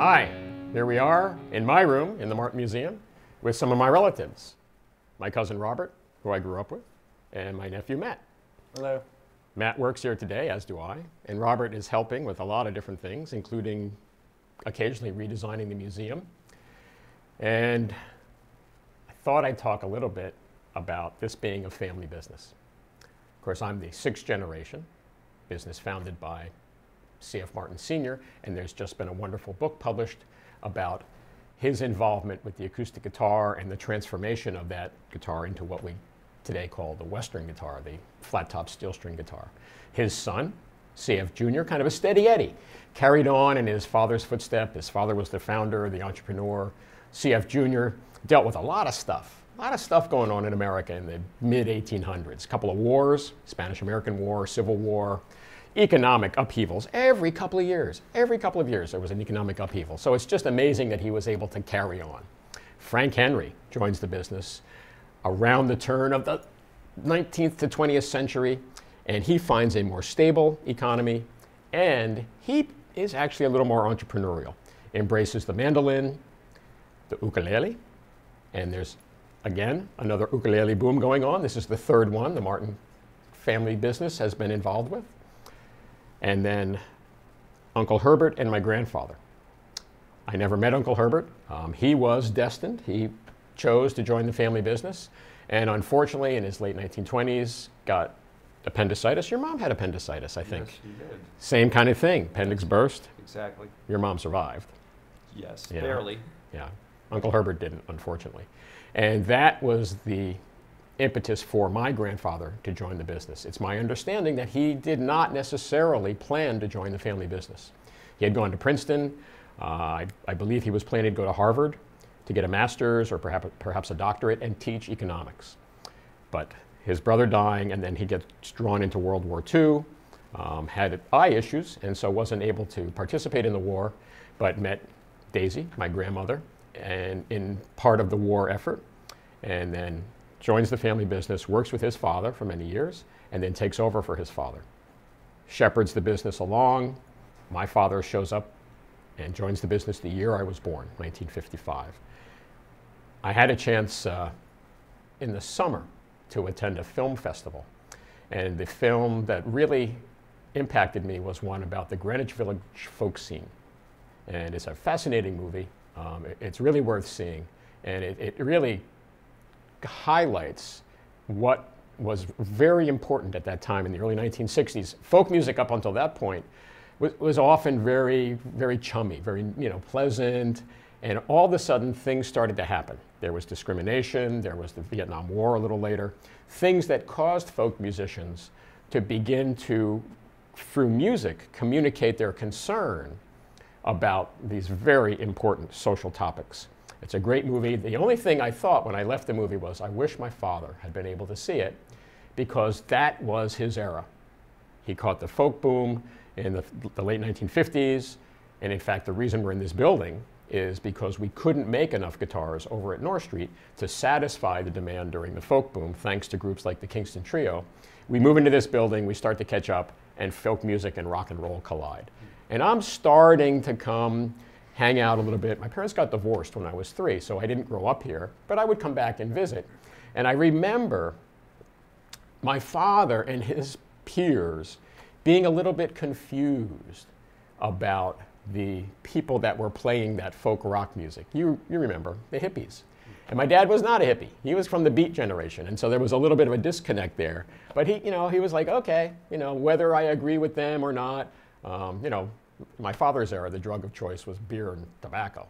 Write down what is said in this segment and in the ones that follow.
Hi, here we are in my room in the Martin Museum with some of my relatives. My cousin Robert, who I grew up with, and my nephew Matt. Hello. Matt works here today, as do I, and Robert is helping with a lot of different things, including occasionally redesigning the museum. And I thought I'd talk a little bit about this being a family business. Of course, I'm the sixth generation business founded by C.F. Martin Sr., and there's just been a wonderful book published about his involvement with the acoustic guitar and the transformation of that guitar into what we today call the Western guitar, the flat-top steel string guitar. His son, C.F. Jr., kind of a steady Eddie, carried on in his father's footstep. His father was the founder, the entrepreneur. C.F. Jr. dealt with a lot of stuff going on in America in the mid-1800s. A couple of wars, Spanish-American War, Civil War, economic upheavals. Every couple of years there was an economic upheaval. So it's just amazing that he was able to carry on. Frank Henry joins the business around the turn of the 19th to 20th century, and he finds a more stable economy, and he is actually a little more entrepreneurial. Embraces the mandolin, the ukulele, and there's, again, another ukulele boom going on. This is the third one the Martin family business has been involved with. And then Uncle Herbert and my grandfather. I never met Uncle Herbert. He was destined. He chose to join the family business. And unfortunately, in his late 1920s, got appendicitis. Your mom had appendicitis, I think. Yes, she did. Same kind of thing. Appendix burst. Exactly. Your mom survived. Yes, Yeah. barely. Yeah. Uncle Herbert didn't, unfortunately. And that was the impetus for my grandfather to join the business. It's my understanding that he did not necessarily plan to join the family business. He had gone to Princeton. I believe he was planning to go to Harvard to get a master's or perhaps a doctorate and teach economics. But his brother dying, and then he gets drawn into World War II, had eye issues, and so wasn't able to participate in the war, but met Daisy, my grandmother, and in part of the war effort, and then joins the family business, works with his father for many years, and then takes over for his father. Shepherds the business along. My father shows up and joins the business the year I was born, 1955. I had a chance in the summer to attend a film festival, and the film that really impacted me was one about the Greenwich Village folk scene. And it's a fascinating movie. It's really worth seeing, and it really highlights what was very important at that time in the early 1960s. Folk music up until that point was often very, very chummy, very pleasant, and all of a sudden things started to happen. There was discrimination, there was the Vietnam War a little later, things that caused folk musicians to begin to, through music, communicate their concern about these very important social topics. It's a great movie. The only thing I thought when I left the movie was, I wish my father had been able to see it, because that was his era. He caught the folk boom in the late 1950s, and in fact, the reason we're in this building is because we couldn't make enough guitars over at North Street to satisfy the demand during the folk boom, thanks to groups like the Kingston Trio. We move into this building, we start to catch up, and folk music and rock and roll collide. And I'm starting to come hang out a little bit. My parents got divorced when I was 3, so I didn't grow up here, but I would come back and visit. And I remember my father and his peers being a little bit confused about the people that were playing that folk rock music. You remember, the hippies. And my dad was not a hippie. He was from the Beat generation, and so there was a little bit of a disconnect there. But he was like, okay, whether I agree with them or not, my father's era, the drug of choice was beer and tobacco.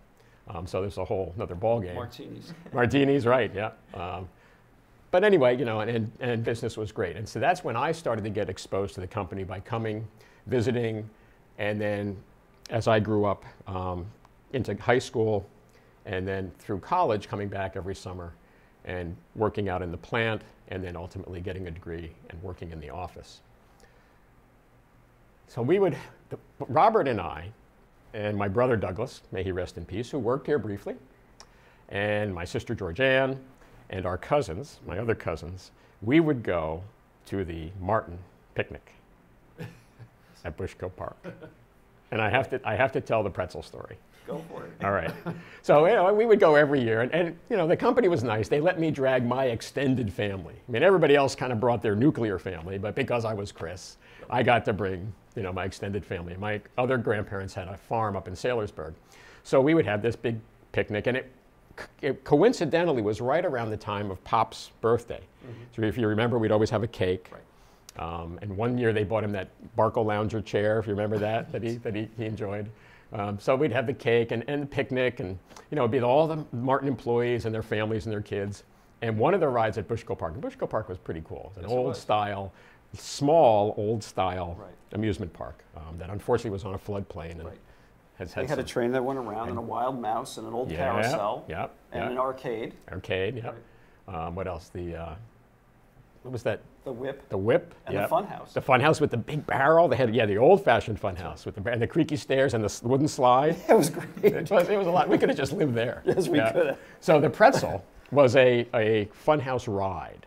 So there's a whole another ballgame. Martinis. Martinis, right, yeah. But anyway, and business was great. And so that's when I started to get exposed to the company by coming, visiting, and then as I grew up into high school, and then through college, coming back every summer and working out in the plant, and then ultimately getting a degree and working in the office. So Robert and I, and my brother Douglas, may he rest in peace, who worked here briefly, and my sister Georgianne, and our cousins, my other cousins, we would go to the Martin picnic at Bushco Park. and I have to tell the pretzel story. Go for it. All right. So, you know, we would go every year, and you know, the company was nice. They let me drag my extended family. I mean, everybody else kind of brought their nuclear family, but because I was Chris, I got to bring, you know, my extended family. My other grandparents had a farm up in Saylorsburg. So we would have this big picnic, and it coincidentally was right around the time of Pop's birthday. So if you remember, we'd always have a cake. Right. And one year they bought him that Barco Lounger chair, if you remember that he enjoyed. So we'd have the cake and the picnic, and you know, it'd be all the Martin employees and their families and their kids. And one of the rides at Bushkill Park, and Bushkill Park was pretty cool. It's an old style, small old style amusement park that unfortunately was on a floodplain. And they had a train that went around, and a wild mouse, and an old carousel, and an arcade. What else? What was that? The whip. The whip. And the fun house. The fun house with the big barrel. They had, the old-fashioned fun house with and the creaky stairs and the wooden slide. It was great. It was a lot. We could have just lived there. Yes, we could have. So the pretzel was a fun house ride,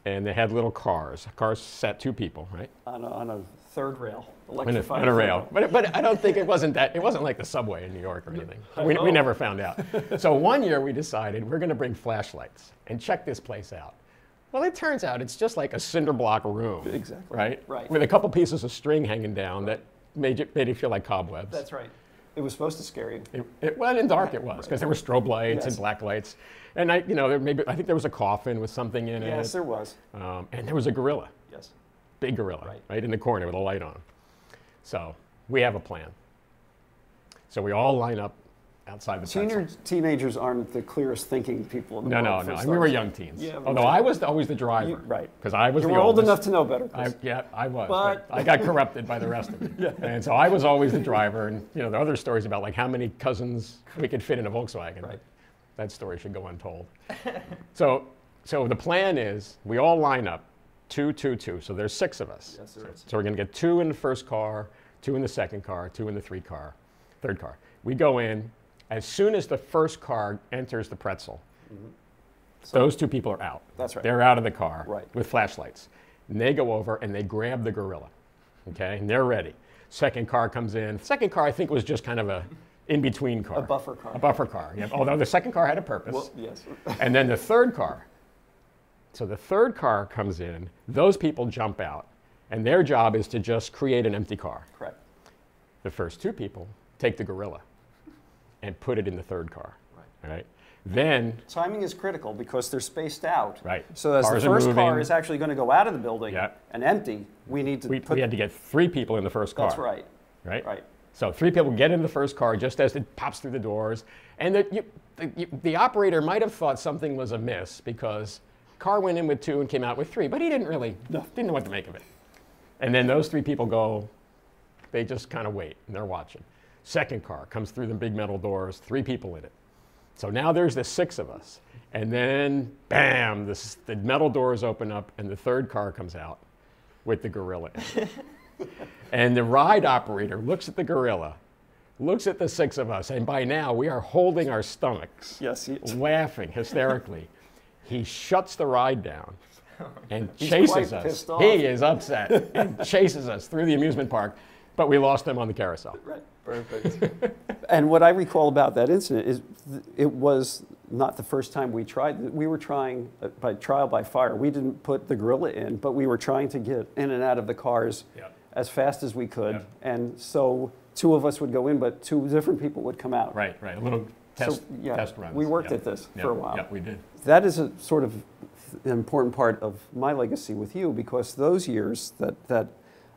and they had little cars. Cars sat 2 people, right? On a third rail. On a rail. But I don't think it wasn't like the subway in New York or anything. We never found out. So one year we decided we're going to bring flashlights and check this place out. Well, it turns out it's just like a cinder block room. Exactly. Right? With a couple pieces of string hanging down that made it feel like cobwebs. That's right. It was supposed to scare you. Well, in dark it was, because there were strobe lights and black lights. And I think there was a coffin with something in it. Yes, there was. And there was a gorilla. Yes. Big gorilla, right in the corner with a light on. So we have a plan. So we all line up outside the pretzel. Teenagers aren't the clearest thinking people in the world. No. We were young teens. Yeah, although I was always the driver. Because I was the oldest. You were old enough to know better. I was. But I got corrupted by the rest of it. And so I was always the driver. And there are other stories about like how many cousins we could fit in a Volkswagen. Right. That story should go untold. So the plan is we all line up. 2, 2, 2. So there's 6 of us. Yes, there is. So we're going to get 2 in the first car, 2 in the second car, 2 in the third car. We go in. As soon as the first car enters the pretzel, those 2 people are out. That's right. They're out of the car with flashlights. And they go over and they grab the gorilla. Okay? And they're ready. Second car comes in. Second car, I think, was just kind of a in-between car. A buffer car. A buffer car. Yeah. Although the second car had a purpose. Well, yes. And then the third car. So the third car comes in, those people jump out, and their job is to just create an empty car. Correct. The first 2 people take the gorilla and put it in the third car. Right. Then timing is critical because they're spaced out. Right. So as the first car is actually going to go out of the building and empty, we need to we had to get 3 people in the first car. That's right. Right. So 3 people get in the first car just as it pops through the doors, and the operator might have thought something was amiss because car went in with 2 and came out with 3, but he didn't know what to make of it. And then those 3 people go, they just kind of wait, and they're watching. Second car comes through the big metal doors, 3 people in it. So now there's the 6 of us. And then, bam, the metal doors open up, and the third car comes out with the gorilla in it. And the ride operator looks at the gorilla, looks at the 6 of us, and by now we are holding our stomachs, laughing hysterically. He shuts the ride down and chases us. He is upset and chases us through the amusement park, but we lost him on the carousel. Right. Perfect. And what I recall about that incident is it was not the first time we tried. We were trying by trial by fire. We didn't put the gorilla in, but we were trying to get in and out of the cars as fast as we could. And so 2 of us would go in, but 2 different people would come out. Right. A little test runs. We worked at this for a while. Yeah, we did. That is a sort of an important part of my legacy with you, because those years that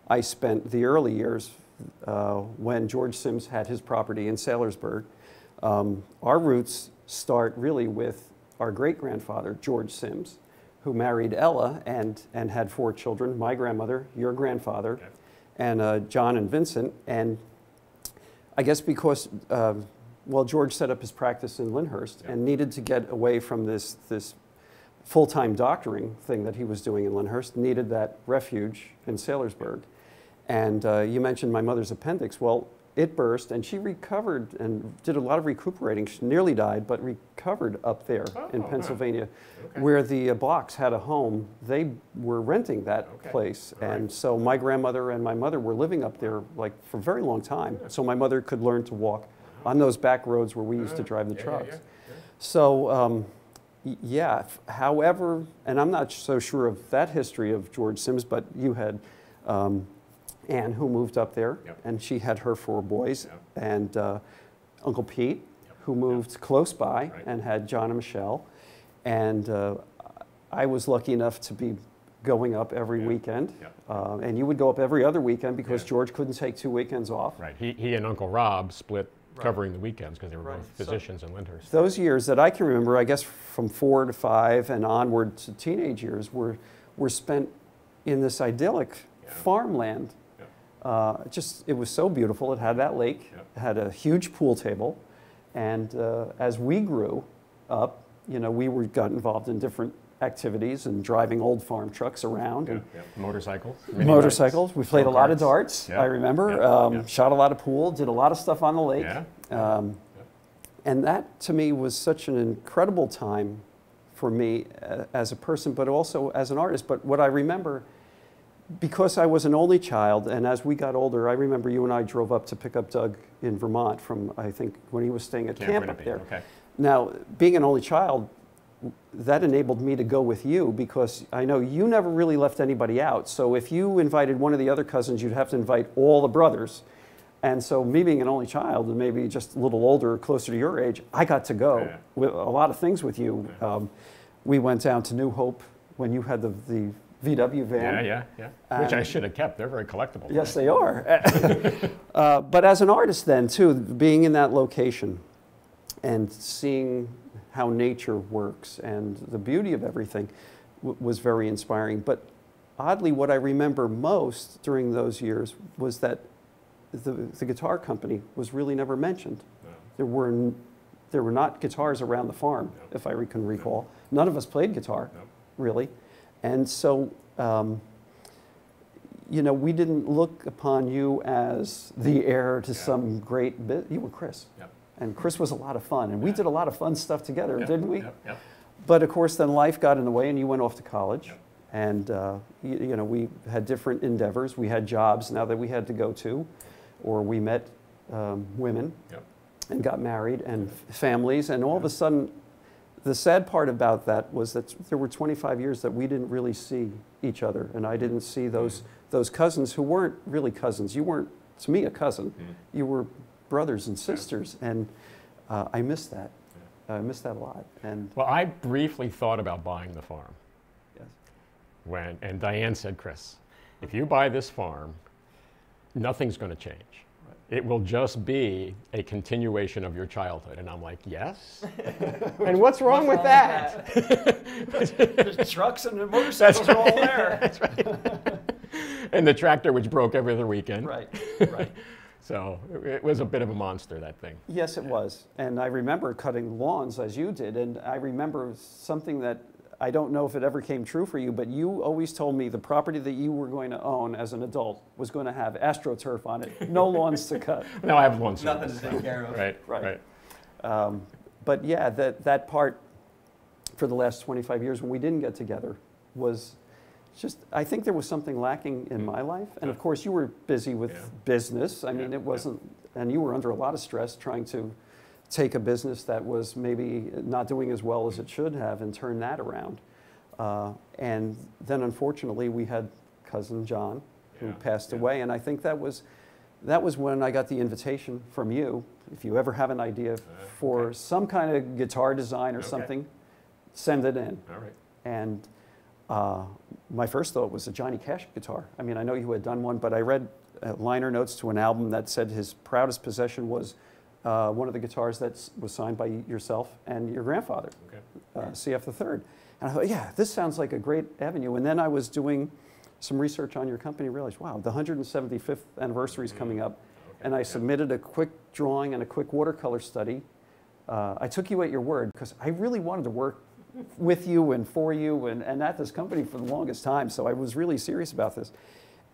I spent, the early years when George Sims had his property in Saylorsburg, our roots start really with our great-grandfather, George Sims, who married Ella and had 4 children, my grandmother, your grandfather, and John and Vincent. And I guess because George set up his practice in Lyndhurst and needed to get away from this full-time doctoring thing that he was doing in Lyndhurst, needed that refuge in Saylorsburg. And you mentioned my mother's appendix. Well, it burst, and she recovered and did a lot of recuperating. She nearly died, but recovered up there in Pennsylvania, where the Blocks had a home. They were renting that place, and so my grandmother and my mother were living up there like for a very long time. So my mother could learn to walk on those back roads where we used to drive the trucks. So yeah, however, and I'm not so sure of that history of George Sims, but you had Anne, who moved up there, and she had her 4 boys, and Uncle Pete, who moved close by and had John and Michelle, and I was lucky enough to be going up every weekend, and you would go up every other weekend because George couldn't take 2 weekends off. Right. He and Uncle Rob split covering the weekends because they were both physicians in Lyndhurst. Those years that I can remember, I guess from 4 to 5 and onward to teenage years, were spent in this idyllic farmland. It was so beautiful. It had that lake, it had a huge pool table, and as we grew up, you know, we got involved in different activities and driving old farm trucks around. And motorcycles. Motorcycles. We played a lot of darts, I remember. Shot a lot of pool, did a lot of stuff on the lake. And that, to me, was such an incredible time for me as a person, but also as an artist. But what I remember, because I was an only child, and as we got older, I remember you and I drove up to pick up Doug in Vermont from, I think, when he was staying at camp up there. Now, being an only child, that enabled me to go with you because I know you never really left anybody out. So if you invited one of the other cousins, you'd have to invite all the brothers. And so me being an only child and maybe just a little older, closer to your age, I got to go with a lot of things with you. We went down to New Hope when you had the VW van. Which I should have kept. They're very collectible. Yes, they are. But as an artist then, too, being in that location and seeing how nature works and the beauty of everything was very inspiring. But oddly, what I remember most during those years was that the guitar company was really never mentioned. There were not guitars around the farm, if I can recall. None of us played guitar, really. And so, you know, we didn't look upon you as the heir to some great you were Chris. And Chris was a lot of fun. And we did a lot of fun stuff together, didn't we? But of course, then life got in the way and you went off to college. And, you know, we had different endeavors. We had jobs now that we had to go to, or we met women and got married and families. And all of a sudden, the sad part about that was that there were 25 years that we didn't really see each other. And I didn't see those cousins who weren't really cousins. You weren't, to me, a cousin. You were brothers and sisters. And I miss that. I miss that a lot. And well, I briefly thought about buying the farm. And Diane said, Chris, if you buy this farm, nothing's going to change. It will just be a continuation of your childhood. And I'm like, yes? And what's wrong with that? The trucks and the motorcycles are all there. That's right. And the tractor, which broke every other weekend. Right. So it was a bit of a monster, that thing. Yes, it was. And I remember cutting lawns as you did. And I remember something that I don't know if it ever came true for you, but you always told me the property that you were going to own as an adult was going to have AstroTurf on it. No lawns to cut. No, I have lawns. Nothing to take care of. Right. But yeah, that part for the last 25 years when we didn't get together was just, I think there was something lacking in my life. And of course, you were busy with business. I mean, it wasn't, and you were under a lot of stress trying to take a business that was maybe not doing as well as it should have and turn that around. And then unfortunately we had cousin John who passed away, and I think that was when I got the invitation from you. If you ever have an idea for some kind of guitar design or something, send it in. All right. And my first thought was a Johnny Cash guitar. I mean, I know you had done one, but I read liner notes to an album that said his proudest possession was one of the guitars that was signed by yourself and your grandfather, CF III. And I thought, yeah, this sounds like a great avenue. And then I was doing some research on your company and realized, wow, the 175th anniversary is coming up. And I submitted a quick drawing and a quick watercolor study. I took you at your word because I really wanted to work with you and for you and at this company for the longest time. So I was really serious about this.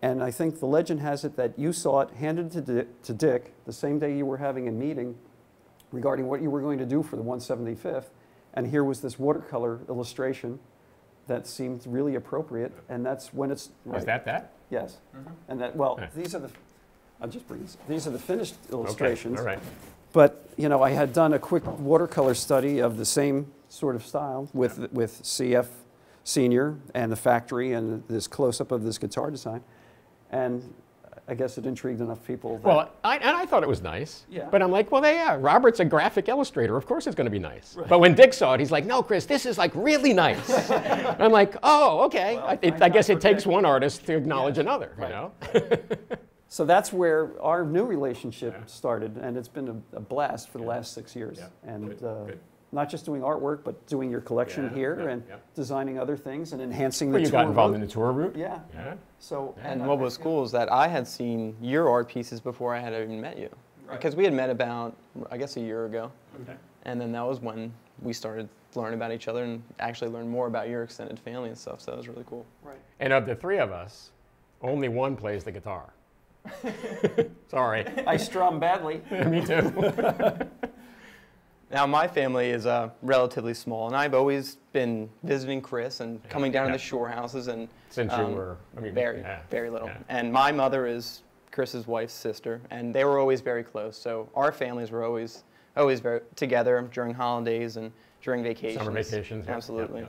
And I think the legend has it that you saw it handed to Dick the same day you were having a meeting regarding what you were going to do for the 175th. And here was this watercolor illustration that seemed really appropriate. And that's when it's... Is that? Yes. And that, well, these are the... I'll just bring this. These are the finished illustrations. Okay. All right. But, you know, I had done a quick watercolor study of the same sort of style with CF Senior and the factory and this close-up of this guitar design. And I guess it intrigued enough people. Well, I thought it was nice. Yeah. But I'm like, well, yeah, Robert's a graphic illustrator. Of course it's going to be nice. Right. But when Dick saw it, he's like, no, Chris, this is like really nice. I'm like, oh, okay. Well, I guess it takes one artist to acknowledge another, you know? So that's where our new relationship started, and it's been a blast for the last 6 years. Yeah. And Good. not just doing artwork, but doing your collection here and designing other things and enhancing the Well, you tour got involved route. in the tour route? Yeah. Yeah. So, And what was cool is that I had seen your art pieces before I had even met you. Right. Because we had met about, I guess, a year ago. Okay. And then that was when we started learning about each other and actually learned more about your extended family and stuff. So that was really cool. Right. And of the three of us, only one plays the guitar. Sorry. I strum badly. Me too. Now, my family is relatively small, and I've always been visiting Chris and coming down to the shore houses and Since you were, I mean, very little. Yeah. And my mother is Chris's wife's sister, and they were always very close. So our families were always very together during holidays and during vacations. Summer vacations. Yeah. Absolutely. Yeah.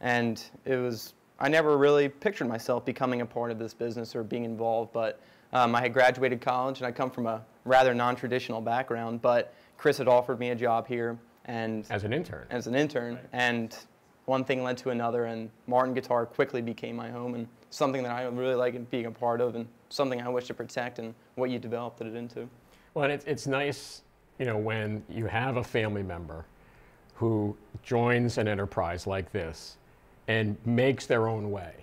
And it was, I never really pictured myself becoming a part of this business or being involved, but I had graduated college, and I come from a rather non-traditional background, but Chris had offered me a job here, and As an intern. right. And one thing led to another, and Martin Guitar quickly became my home, and something that I really like being a part of, and something I wish to protect, and what you developed it into. Well, and it's nice, you know, when you have a family member who joins an enterprise like this and makes their own way.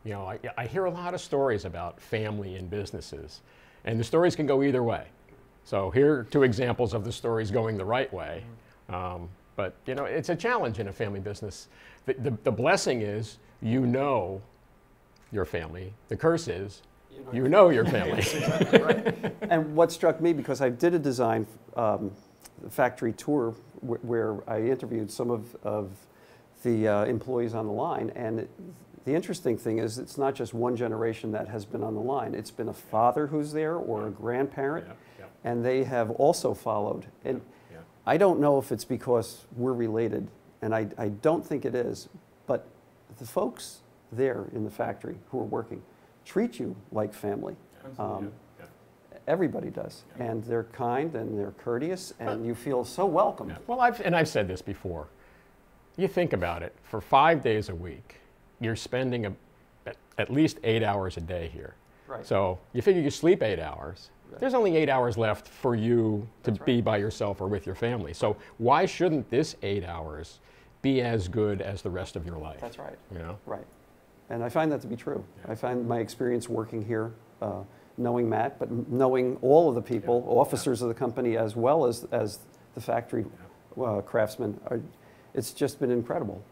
You know, I hear a lot of stories about family and businesses, and the stories can go either way. So here are two examples of the stories going the right way. But, you know, it's a challenge in a family business. The blessing is you know your family. The curse is you know your family. Right. And what struck me, because I did a design factory tour where I interviewed some of the employees on the line, and the interesting thing is it's not just one generation that has been on the line. It's been a father who's there or a grandparent, and they have also followed. And I don't know if it's because we're related, and I don't think it is, but the folks there in the factory who are working treat you like family. Everybody does, and they're kind and they're courteous, and you feel so welcome. Yeah. Well, I've said this before. You think about it, for 5 days a week, you're spending at least 8 hours a day here. Right. So you figure you sleep 8 hours. Right. There's only 8 hours left for you to be by yourself or with your family. So why shouldn't this 8 hours be as good as the rest of your life? That's right. You know? Right. And I find that to be true. I find my experience working here, knowing Matt, but knowing all of the people, officers of the company, as well as the factory craftsmen, it's just been incredible.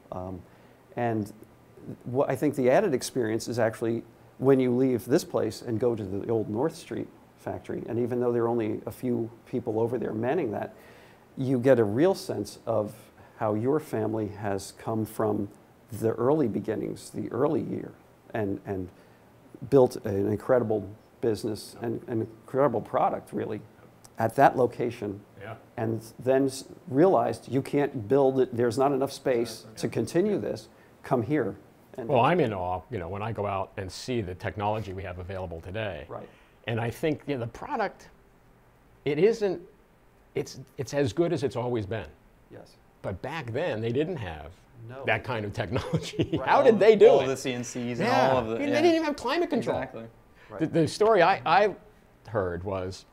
And what I think the added experience is actually when you leave this place and go to the old North Street factory, and even though there are only a few people over there manning that, you get a real sense of how your family has come from the early beginnings, the early year, and built an incredible business and an incredible product, really, at that location. And then realized you can't build it, there's not enough space to continue this, come here. Well, I'm in awe, you know, when I go out and see the technology we have available today. Right. And I think, you know, the product, it's as good as it's always been. Yes. But back then, they didn't have that kind of technology. Right. How did they do all it? All the CNCs and all of the... They didn't even have climate control. Exactly. Right. The story I heard was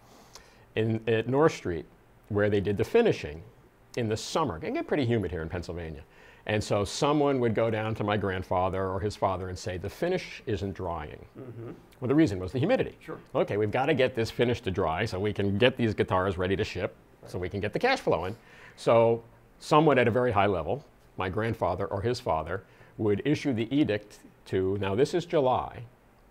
at North Street, where they did the finishing in the summer. It can get pretty humid here in Pennsylvania. And so someone would go down to my grandfather or his father and say, the finish isn't drying. Mm-hmm. Well, the reason was the humidity. Sure. Okay, we've got to get this finish to dry so we can get these guitars ready to ship, so we can get the cash flowing. So someone at a very high level, my grandfather or his father, would issue the edict to, now this is July,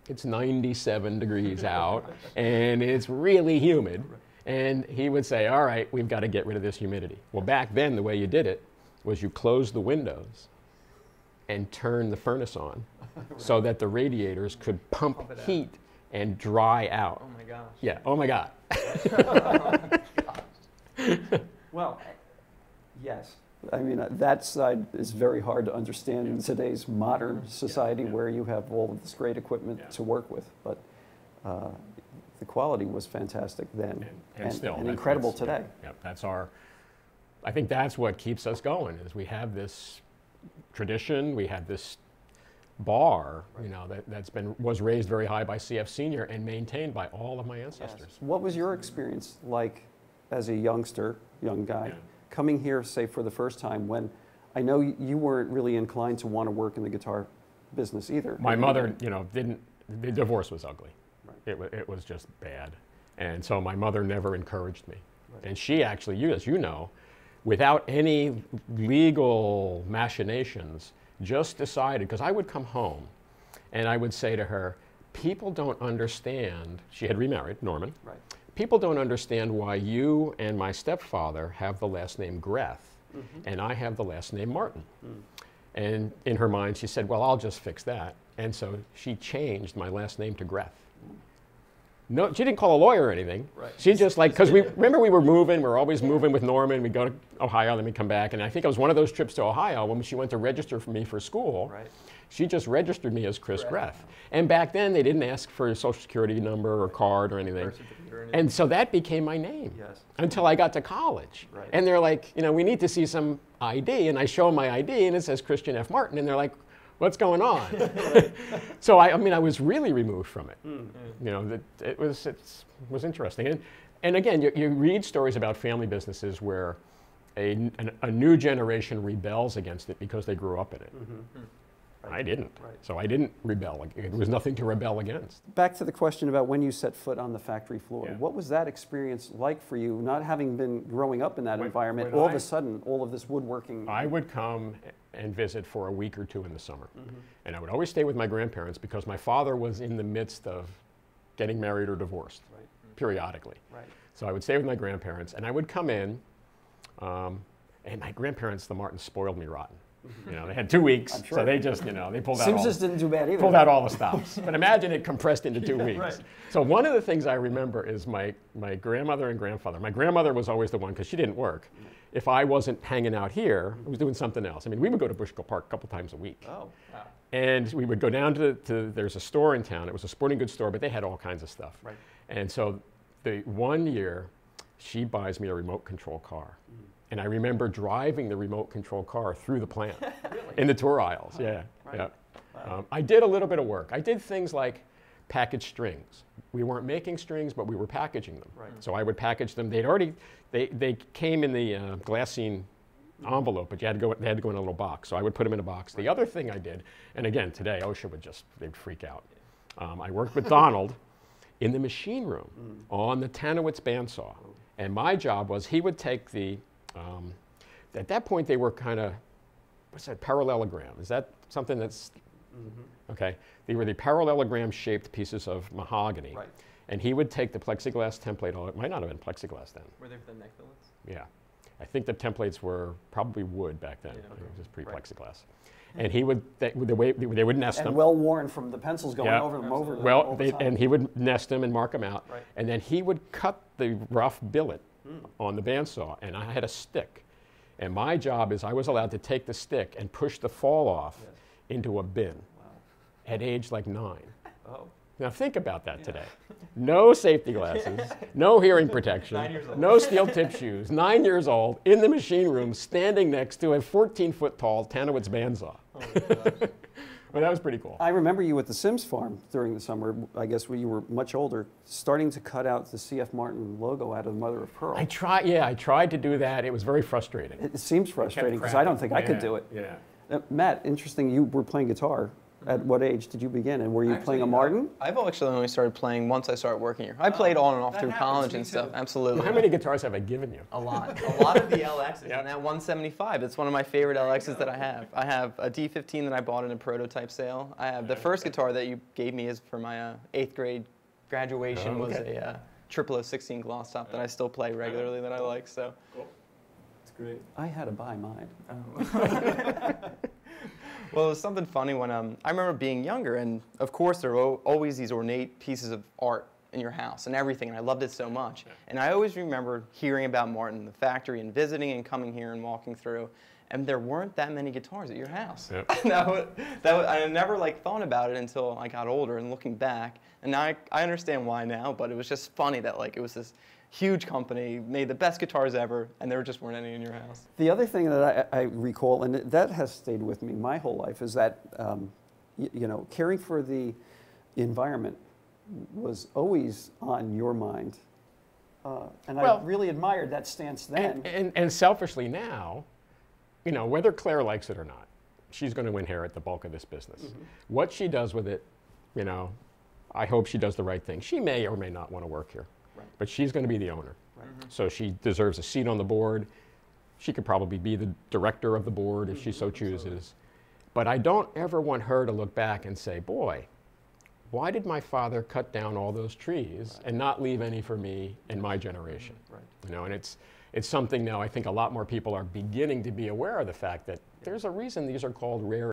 it's 97 degrees out and it's really humid. And he would say, all right, we've got to get rid of this humidity. Well, back then, the way you did it was you closed the windows and turned the furnace on so that the radiators could pump heat and dry out. Oh my gosh. Yeah, oh my God. Well, yes. I mean, that side is very hard to understand in today's modern society where you have all of this great equipment to work with. But the quality was fantastic then and still, incredible today. Yeah, that's I think that's what keeps us going, is we have this tradition, we have this bar, you know, was raised very high by CF Senior and maintained by all of my ancestors. Yes. What was your experience like as a young guy, coming here, say, for the first time, when I know you weren't really inclined to want to work in the guitar business either? My mother, you know, the divorce was ugly. Right. It was just bad. And so my mother never encouraged me. Right. And she actually, as you know, without any legal machinations, just decided, because I would come home and I would say to her, people don't understand, she had remarried, Norman. Right. People don't understand why you and my stepfather have the last name Greth, and I have the last name Martin. And in her mind, she said, well, I'll just fix that. And so she changed my last name to Greth. No, she didn't call a lawyer or anything. Right. She just because we were moving, we were always moving with Norman. We'd go to Ohio, then we'd come back. And I think it was one of those trips to Ohio when she went to register for me for school. Right. She just registered me as Chris Greth. And back then, they didn't ask for a social security number or card or anything. And so that became my name until I got to college. Right. And they're like, you know, we need to see some ID. And I show them my ID, and it says Christian F. Martin. And they're like, what's going on? So I mean, I was really removed from it. You know, it was interesting. And again, you read stories about family businesses where a new generation rebels against it because they grew up in it. I didn't. Right. So I didn't rebel. There was nothing to rebel against. Back to the question about when you set foot on the factory floor. What was that experience like for you, not having been growing up in that environment, all of a sudden, all of this woodworking? I would come and visit for a week or two in the summer. And I would always stay with my grandparents because my father was in the midst of getting married or divorced periodically. Right. So I would stay with my grandparents, and I would come in, and my grandparents, the Martins, spoiled me rotten. You know, they had 2 weeks, so they just, you know, they pulled out Sims didn't do bad either. Pulled out all the stops. But imagine it compressed into 2 weeks. Right. So one of the things I remember is my grandmother and grandfather. My grandmother was always the one, because she didn't work. If I wasn't hanging out here, I was doing something else. I mean, we would go to Bushkill Park a couple times a week. Oh, wow. And we would go down to there's a store in town. It was a sporting goods store, but they had all kinds of stuff. Right. And so the one year, she buys me a remote control car. And I remember driving the remote control car through the plant in the tour aisles. Yeah, yeah. Wow. I did a little bit of work. I did things like package strings. We weren't making strings, but we were packaging them. Right. So I would package them. They came in the glassine envelope, but they had to go in a little box. So I would put them in a box. The other thing I did, and again, today OSHA they'd freak out. I worked with Donald in the machine room on the Tanowitz bandsaw. And my job was he would take at that point they were kind of, what's that, parallelogram? Is that something that's, okay. They were the parallelogram shaped pieces of mahogany. Right. And he would take the plexiglass template, it might not have been plexiglass then. Were there the neck fillets? Yeah. I think the templates were probably wood back then. It was just pre-plexiglass. And he would, they would nest them. And well worn from the pencils going over them over Well, and he would nest them and mark them out. Right. And then he would cut the rough billet on the bandsaw, and I had a stick. And my job is I was allowed to take the stick and push the fall off into a bin at age like 9. Oh. Now think about that today. No safety glasses, no hearing protection, no steel tip shoes, 9 years old, in the machine room, standing next to a 14-foot tall Tanowitz bandsaw. Oh my gosh. But that was pretty cool. I remember you at the Sims farm during the summer, I guess when you were much older, starting to cut out the C.F. Martin logo out of the mother of pearl. I tried to do that. It was very frustrating. It seems frustrating because I don't think I could do it. Yeah. Matt, interesting, you were playing guitar At what age did you begin? And were you playing a Actually, Martin? I've actually only started playing once I started working here. I played on and off that through happens, college me and stuff. too. Absolutely. How many guitars have I given you? A lot. A lot of the LXs. Yep. And that 175, it's one of my favorite LXs that I have. I have a D15 that I bought in a prototype sale. I have the first guitar that you gave me is for my 8th grade graduation was a 00016 gloss top that I still play regularly that I like. So. Cool. It's great. I had to buy mine. Well, it was something funny when I remember being younger, and of course there are always these ornate pieces of art in your house and everything, and I loved it so much. And I always remember hearing about Martin, the factory, and visiting and coming here and walking through, and there weren't that many guitars at your house. Yep. I never thought about it until I got older and looking back, and now I understand why now, but it was just funny that it was this huge company, made the best guitars ever, and there just weren't any in your house. The other thing that I recall, and that has stayed with me my whole life, is that caring for the environment was always on your mind. And I really admired that stance then. And selfishly now, whether Claire likes it or not, she's going to inherit the bulk of this business. Mm-hmm. What she does with it, I hope she does the right thing. She may or may not want to work here. Right. But she's going to be the owner. Right. Mm-hmm. So she deserves a seat on the board. She could probably be the director of the board if she so chooses. But I don't ever want her to look back and say, boy, why did my father cut down all those trees and not leave any for me and my generation? Right. And it's something now I think a lot more people are beginning to be aware of the fact that there's a reason these are called rare